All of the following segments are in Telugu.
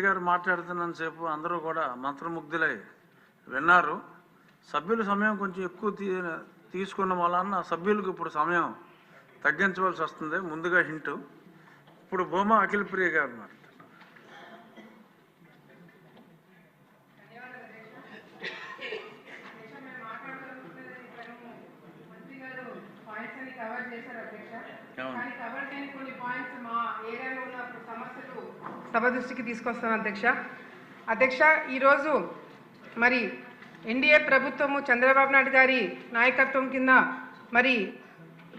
గారు మాట్లాడుతున్నంత సేపు అందరూ కూడా మంత్రముగ్ధులై విన్నారు. సభ్యుల సమయం కొంచెం ఎక్కువ తీసుకున్న వలన సభ్యులకు ఇప్పుడు సమయం తగ్గించవలసి వస్తుంది. ముందుగా హింటు. ఇప్పుడు భూమా అఖిలప్రియ గారు ఉన్నారు. సభ దృష్టికి తీసుకొస్తాను అధ్యక్ష. ఈరోజు మరి ఎన్డీఏ ప్రభుత్వము చంద్రబాబు నాయుడు గారి నాయకత్వం కింద మరి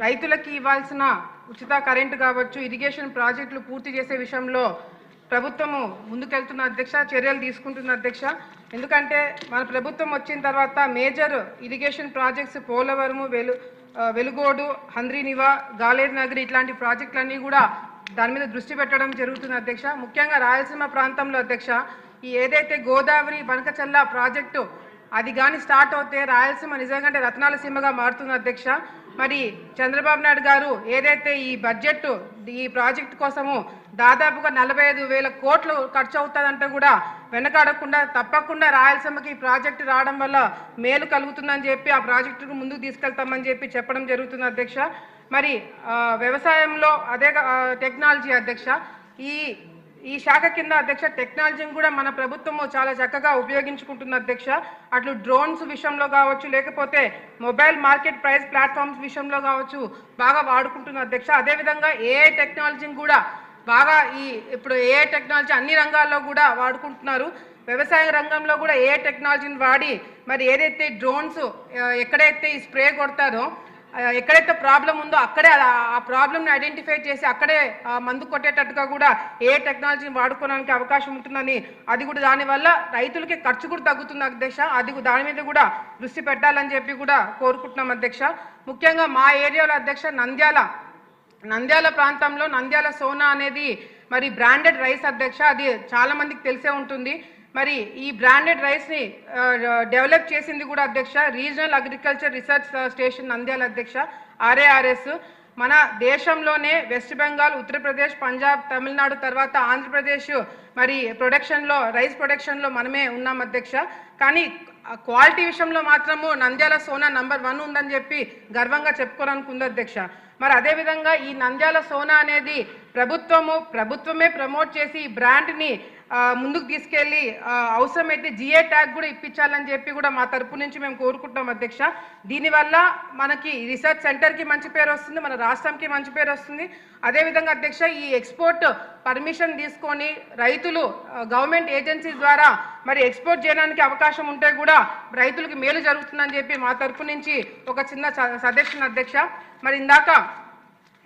రైతులకి ఇవ్వాల్సిన ఉచిత కరెంటు కావచ్చు, ఇరిగేషన్ ప్రాజెక్టులు పూర్తి చేసే విషయంలో ప్రభుత్వము ముందుకెళ్తున్న అధ్యక్ష, చర్యలు తీసుకుంటున్న అధ్యక్ష. ఎందుకంటే మన ప్రభుత్వం వచ్చిన తర్వాత major irrigation projects Polavaram, Velugodu, Handri-Neeva, Galeru Nagari ఇట్లాంటి ప్రాజెక్టులన్నీ కూడా దాని మీద దృష్టి పెట్టడం జరుగుతుంది అధ్యక్ష. ముఖ్యంగా రాయలసీమ ప్రాంతంలో అధ్యక్ష ఈ ఏదైతే గోదావరి బనకచల్ల ప్రాజెక్టు అది కానీ స్టార్ట్ అవుతే రాయలసీమ నిజంగా రత్నాల సీమగా మారుతుంది అధ్యక్ష. మరి చంద్రబాబు నాయుడు గారు ఏదైతే ఈ బడ్జెట్ ఈ ప్రాజెక్టు కోసము దాదాపుగా 45,000 కోట్లు ఖర్చు అవుతుందంటే కూడా వెనకాడకుండా తప్పకుండా రాయలసీమకి ఈ ప్రాజెక్టు రావడం వల్ల మేలు కలుగుతుందని చెప్పి ఆ ప్రాజెక్టును ముందుకు తీసుకెళ్తామని చెప్పి చెప్పడం జరుగుతుంది అధ్యక్ష. మరి వ్యవసాయంలో అదే టెక్నాలజీ అధ్యక్ష, ఈ శాఖ కింద అధ్యక్ష టెక్నాలజీని కూడా మన ప్రభుత్వము చాలా చక్కగా ఉపయోగించుకుంటుంది అధ్యక్ష. అట్లు డ్రోన్స్ విషయంలో కావచ్చు, లేకపోతే మొబైల్ మార్కెట్ ప్రైస్ ప్లాట్ఫామ్స్ విషయంలో కావచ్చు బాగా వాడుకుంటుంది అధ్యక్ష. అదేవిధంగా ఏఐ టెక్నాలజీని కూడా బాగా ఇప్పుడు ఏఐ టెక్నాలజీ అన్ని రంగాల్లో కూడా వాడుకుంటున్నారు. వ్యవసాయ రంగంలో కూడా ఏఐ టెక్నాలజీని వాడి మరి ఏదైతే డ్రోన్స్ ఎక్కడైతే ఈ స్ప్రే కొడతారో ఎక్కడైతే ప్రాబ్లం ఉందో అక్కడే ఆ ప్రాబ్లమ్ని ఐడెంటిఫై చేసి అక్కడే మందు కొట్టేటట్టుగా కూడా ఏ టెక్నాలజీని వాడుకోవడానికి అవకాశం ఉంటుందని, అది కూడా దానివల్ల రైతులకి ఖర్చు కూడా తగ్గుతుంది అధ్యక్ష. అది దాని మీద కూడా దృష్టి పెట్టాలని చెప్పి కూడా కోరుకుంటున్నాం అధ్యక్ష. ముఖ్యంగా మా ఏరియాలో అధ్యక్ష నంద్యాల ప్రాంతంలో నంద్యాల సోనా అనేది మరి బ్రాండెడ్ రైస్ అధ్యక్ష. అది చాలా మందికి తెలిసే ఉంటుంది. మరి ఈ బ్రాండెడ్ రైస్ని డెవలప్ చేసింది కూడా అధ్యక్ష regional agriculture research station Nandyal అధ్యక్ష, RARS. మన దేశంలోనే వెస్ట్ బెంగాల్, ఉత్తరప్రదేశ్, పంజాబ్, తమిళనాడు తర్వాత ఆంధ్రప్రదేశ్ మరి రైస్ ప్రొడక్షన్లో మనమే ఉన్నాం అధ్యక్ష. కానీ క్వాలిటీ విషయంలో మాత్రము నంద్యాల సోనా నంబర్ 1 ఉందని చెప్పి గర్వంగా చెప్పుకోవడానికి ఉంది అధ్యక్ష. మరి అదేవిధంగా ఈ నంద్యాల సోనా అనేది ప్రభుత్వమే ప్రమోట్ చేసి ఈ బ్రాండ్ని ముందుకు తీసుకెళ్ళి అవసరమైతే GI ట్యాగ్ కూడా ఇప్పించాలని చెప్పి కూడా మా తరపు నుంచి మేము కోరుకుంటున్నాం అధ్యక్ష. దీనివల్ల మనకి రీసెర్చ్ సెంటర్కి మంచి పేరు వస్తుంది, మన రాష్ట్రంకి మంచి పేరు వస్తుంది. అదేవిధంగా అధ్యక్ష ఈ ఎక్స్పోర్ట్ పర్మిషన్ తీసుకొని రైతులు గవర్నమెంట్ ఏజెన్సీ ద్వారా మరి ఎక్స్పోర్ట్ చేయడానికి అవకాశం ఉంటే కూడా రైతులకు మేలు జరుగుతుందని చెప్పి మా తరపు నుంచి ఒక చిన్న సజెషన్ అధ్యక్ష. మరి ఇందాక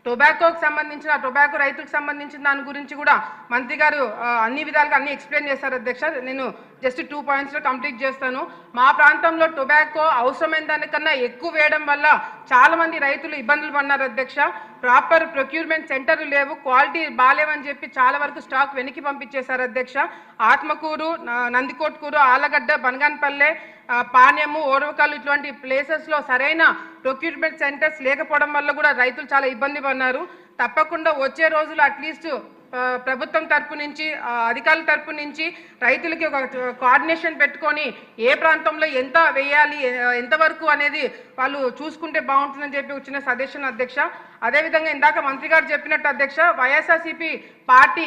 టొబాకోకి సంబంధించిన టొబాకో రైతులకు సంబంధించిన దాని గురించి కూడా మంత్రి గారు అన్ని విధాలుగా అన్ని ఎక్స్ప్లెయిన్ చేశారు అధ్యక్ష. నేను జస్ట్ 2 పాయింట్స్లో కంప్లీట్ చేస్తాను. మా ప్రాంతంలో టొబాకో అవసరమైన దానికన్నా ఎక్కువ వేయడం వల్ల చాలా మంది రైతులు ఇబ్బందులు పడినారు అధ్యక్ష. ప్రాపర్ ప్రొక్యూర్మెంట్ సెంటర్లు లేవు, క్వాలిటీ బాగాలేవని చెప్పి చాలా వరకు స్టాక్ వెనక్కి పంపించేశారు అధ్యక్ష. ఆత్మకూరు, నందికోట్కూరు, ఆలగడ్డ, బనగానపల్లె, పాణ్యము, ఓరవకల్లు ఇటువంటి ప్లేసెస్లో సరైన ప్రొక్యూర్మెంట్ సెంటర్స్ లేకపోవడం వల్ల కూడా రైతులు చాలా ఇబ్బంది పడినారు. తప్పకుండా వచ్చే రోజులు అట్లీస్ట్ ప్రభుత్వం తరపు నుంచి అధికారుల తరపు నుంచి రైతులకి ఒక కోఆర్డినేషన్ పెట్టుకొని ఏ ప్రాంతంలో ఎంత వేయాలి ఎంతవరకు అనేది వాళ్ళు చూసుకుంటే బాగుంటుందని చెప్పి వచ్చిన సజెషన్ అధ్యక్ష. అదేవిధంగా ఇందాక మంత్రి గారు చెప్పినట్టు అధ్యక్ష వైఎస్ఆర్సీపీ పార్టీ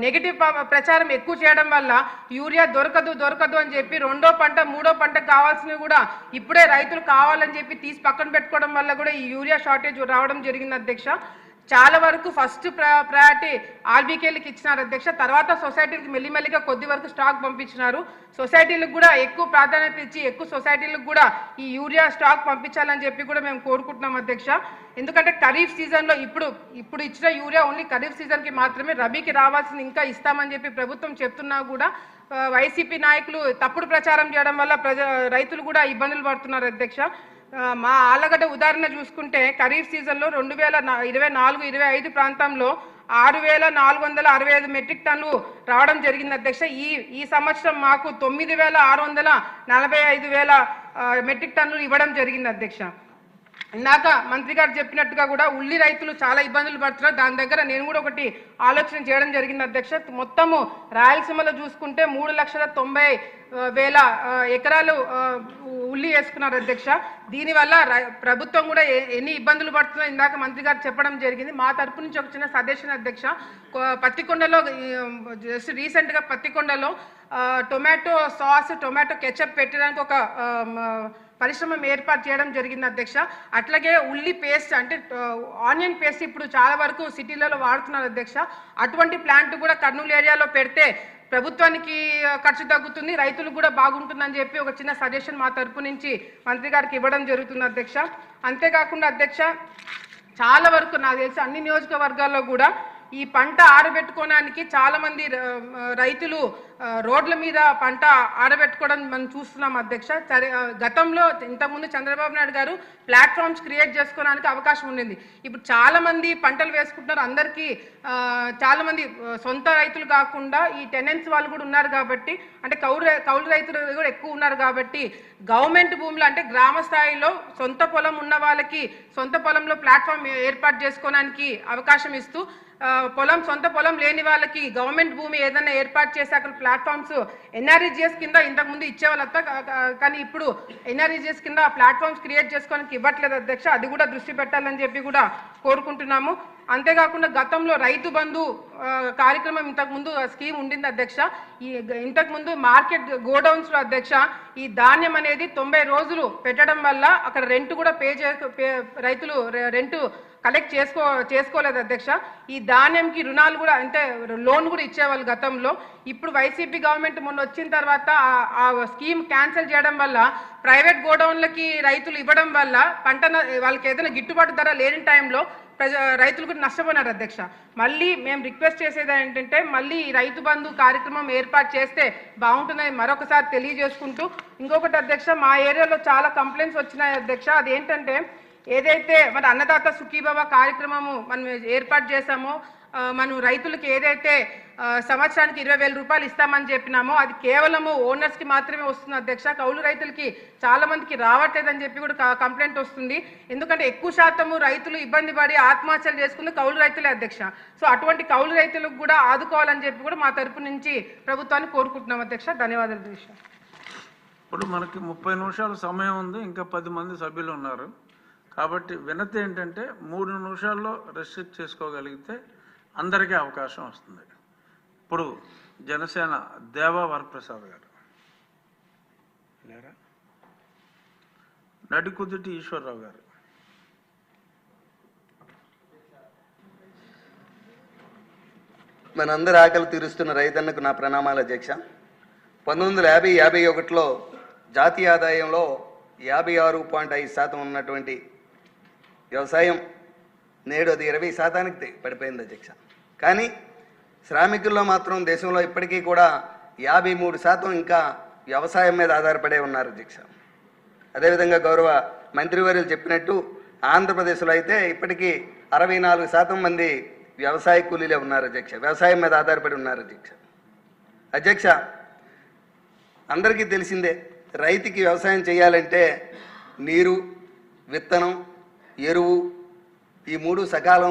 నెగిటివ్ ప్రచారం ఎక్కువ చేయడం వల్ల యూరియా దొరకదు అని చెప్పి 2వ పంట 3వ పంట కావాల్సినవి కూడా ఇప్పుడే రైతులు కావాలని చెప్పి తీసి పక్కన పెట్టుకోవడం వల్ల కూడా ఈ యూరియా షార్టేజ్ రావడం జరిగింది అధ్యక్ష. చాలా వరకు ఫస్ట్ ప్రయారిటీ ఆర్బీకేలకు ఇచ్చినారు అధ్యక్ష. తర్వాత సొసైటీలకు మెల్లిమెల్లిగా కొద్ది వరకు స్టాక్ పంపించినారు. సొసైటీలకు కూడా ఎక్కువ ప్రాధాన్యత ఇచ్చి ఎక్కువ సొసైటీలకు కూడా ఈ యూరియా స్టాక్ పంపించాలని చెప్పి కూడా మేము కోరుకుంటున్నాం అధ్యక్ష. ఎందుకంటే ఖరీఫ్ సీజన్లో ఇప్పుడు ఇచ్చిన యూరియా ఓన్లీ ఖరీఫ్ సీజన్కి మాత్రమే, రబీకి రావాల్సింది ఇంకా ఇస్తామని చెప్పి ప్రభుత్వం చెప్తున్నా కూడా వైసీపీ నాయకులు తప్పుడు ప్రచారం చేయడం వల్ల రైతులు కూడా ఇబ్బందులు పడుతున్నారు అధ్యక్ష. మా ఆలగడ్డ ఉదాహరణ చూసుకుంటే ఖరీఫ్ సీజన్లో 2024-25 ప్రాంతంలో 6,465 మెట్రిక్ టన్నులు రావడం జరిగింది అధ్యక్ష. ఈ సంవత్సరం మాకు 9,645 మెట్రిక్ టన్నులు ఇవ్వడం జరిగింది అధ్యక్ష. ఇందాక మంత్రి గారు చెప్పినట్టుగా కూడా ఉల్లి రైతులు చాలా ఇబ్బందులు పడుతున్నారు. దాని దగ్గర నేను కూడా ఒకటి ఆలోచన చేయడం జరిగింది అధ్యక్ష. మొత్తము రాయలసీమలో చూసుకుంటే 3,90,000 ఎకరాలు ఉల్లి వేసుకున్నారు అధ్యక్ష. దీనివల్ల ప్రభుత్వం కూడా ఎన్ని ఇబ్బందులు పడుతుందో ఇందాక మంత్రి గారు చెప్పడం జరిగింది. మా తరపు నుంచి ఒక చిన్న సజెషన్ అధ్యక్ష. పత్తికొండలో జస్ట్ రీసెంట్గా పత్తికొండలో టొమాటో సాస్, టొమాటో కెచప్ పెట్టడానికి ఒక పరిశ్రమ ఏర్పాటు చేయడం జరిగింది అధ్యక్ష. అట్లాగే ఉల్లి పేస్ట్ అంటే ఆనియన్ పేస్ట్ ఇప్పుడు చాలా వరకు సిటీలలో వాడుతున్నారు అధ్యక్ష. అటువంటి ప్లాంట్ కూడా కర్నూలు ఏరియాలో పెడితే ప్రభుత్వానికి ఖర్చు తగ్గుతుంది, రైతులకు కూడా బాగుంటుందని చెప్పి ఒక చిన్న సజెషన్ మా తరపు నుంచి మంత్రి గారికి ఇవ్వడం జరుగుతుంది అధ్యక్ష. అంతేకాకుండా అధ్యక్ష చాలా వరకు నాకు తెలిసి అన్ని నియోజకవర్గాల్లో కూడా ఈ పంట ఆరబెట్టుకోవడానికి చాలామంది రైతులు రోడ్ల మీద పంట ఆరబెట్టుకోవడం మనం చూస్తున్నాం అధ్యక్ష. గతంలో ఇంతకుముందు చంద్రబాబు నాయుడు గారు ప్లాట్ఫామ్స్ క్రియేట్ చేసుకోవడానికి అవకాశం ఉండింది. ఇప్పుడు చాలామంది పంటలు వేసుకుంటున్నారు. అందరికీ చాలామంది సొంత రైతులు కాకుండా ఈ టెనెన్స్ వాళ్ళు కూడా ఉన్నారు కాబట్టి, అంటే కౌలు రైతులు కూడా ఎక్కువ ఉన్నారు కాబట్టి గవర్నమెంట్ భూములు అంటే గ్రామ స్థాయిలో సొంత పొలం ఉన్న వాళ్ళకి సొంత పొలంలో ప్లాట్ఫామ్ ఏర్పాటు చేసుకోవడానికి అవకాశం ఇస్తూ, సొంత పొలం లేని వాళ్ళకి గవర్నమెంట్ భూమి ఏదైనా ఏర్పాటు చేసి అక్కడ ప్లాట్ఫామ్స్ ఎన్ఆర్ఈజిఎస్ కింద ఇంతకుముందు ఇచ్చేవాళ్ళంత, కానీ ఇప్పుడు ఎన్ఆర్ఈజిఎస్ కింద ప్లాట్ఫామ్స్ క్రియేట్ చేసుకోవడానికి ఇవ్వట్లేదు అధ్యక్ష. అది కూడా దృష్టి పెట్టాలని చెప్పి కూడా కోరుకుంటున్నాము. అంతేకాకుండా గతంలో రైతు బంధు కార్యక్రమం ఇంతకుముందు స్కీమ్ ఉండింది అధ్యక్ష. ఇంతకుముందు మార్కెట్ గోడౌన్స్లో అధ్యక్ష ఈ ధాన్యం అనేది 90 రోజులు పెట్టడం వల్ల అక్కడ రెంట్ కూడా రైతులు రెంట్ కలెక్ట్ చేసుకోలేదు అధ్యక్ష. ఈ ధాన్యంకి రుణాలు కూడా అంటే లోన్ కూడా ఇచ్చేవాళ్ళు గతంలో. ఇప్పుడు వైసీపీ గవర్నమెంట్ మొన్న వచ్చిన తర్వాత ఆ స్కీమ్ క్యాన్సిల్ చేయడం వల్ల ప్రైవేట్ గోడౌన్లకి రైతులు ఇవ్వడం వల్ల పంట వాళ్ళకి ఏదైనా గిట్టుబాటు ధర లేని టైంలో రైతులు కూడా నష్టపోయినారు అధ్యక్ష. మళ్ళీ మేము రిక్వెస్ట్ చేసేది ఏంటంటే మళ్ళీ ఈ రైతు బంధు కార్యక్రమం ఏర్పాటు చేస్తే బాగుంటుందని మరొకసారి తెలియజేసుకుంటూ, ఇంకొకటి అధ్యక్ష మా ఏరియాలో చాలా కంప్లైంట్స్ వచ్చినాయి అధ్యక్ష. అదేంటంటే ఏదైతే మన అన్నదాత సుఖీభవ కార్యక్రమము మనం ఏర్పాటు చేశామో, మనం రైతులకు ఏదైతే సంవత్సరానికి 20,000 రూపాయలు ఇస్తామని చెప్పినామో అది కేవలము ఓనర్స్కి మాత్రమే వస్తుంది అధ్యక్ష. కౌలు రైతులకి చాలా మందికి రావట్లేదని చెప్పి కూడా కంప్లైంట్ వస్తుంది. ఎందుకంటే ఎక్కువ శాతము రైతులు ఇబ్బంది పడి ఆత్మహత్యలు చేసుకున్న కౌలు రైతులే అధ్యక్ష. సో అటువంటి కౌలు రైతులకు కూడా ఆదుకోవాలని చెప్పి కూడా మా తరపు నుంచి ప్రభుత్వాన్ని కోరుకుంటున్నాం అధ్యక్ష. ధన్యవాదాలు అధ్యక్ష. ఇప్పుడు మనకి 30 నిమిషాల సమయం ఉంది, ఇంకా 10 మంది సభ్యులు ఉన్నారు కాబట్టి వినతి ఏంటంటే 3 నిమిషాల్లో రెస్ట్రిక్ట్ చేసుకోగలిగితే అందరికీ అవకాశం వస్తుంది. ఇప్పుడు జనసేన దేవా వరప్రసాద్ గారు లేరా, నడికుదుటి ఈశ్వరరావు గారు. మనందరి ఆకలి తీరుస్తున్న రైతన్నకు నా ప్రణామాలు అధ్యక్ష. 1950-51లో జాతీయ ఆదాయంలో 56.5% ఉన్నటువంటి వ్యవసాయం నేడు అది 20%కి పడిపోయింది అధ్యక్ష. కానీ శ్రామికుల్లో మాత్రం దేశంలో ఇప్పటికీ కూడా 53% ఇంకా వ్యవసాయం మీద ఆధారపడే ఉన్నారు అధ్యక్ష. అదేవిధంగా గౌరవ మంత్రివర్యులు చెప్పినట్టు ఆంధ్రప్రదేశ్లో అయితే ఇప్పటికీ 64% మంది వ్యవసాయ కూలీలే ఉన్నారు అధ్యక్ష, వ్యవసాయం మీద ఆధారపడి ఉన్నారు అధ్యక్ష. అధ్యక్ష అందరికీ తెలిసిందే, రైతుకి వ్యవసాయం చేయాలంటే నీరు, విత్తనం, ఎరువు ఈ 3 సకాలంలో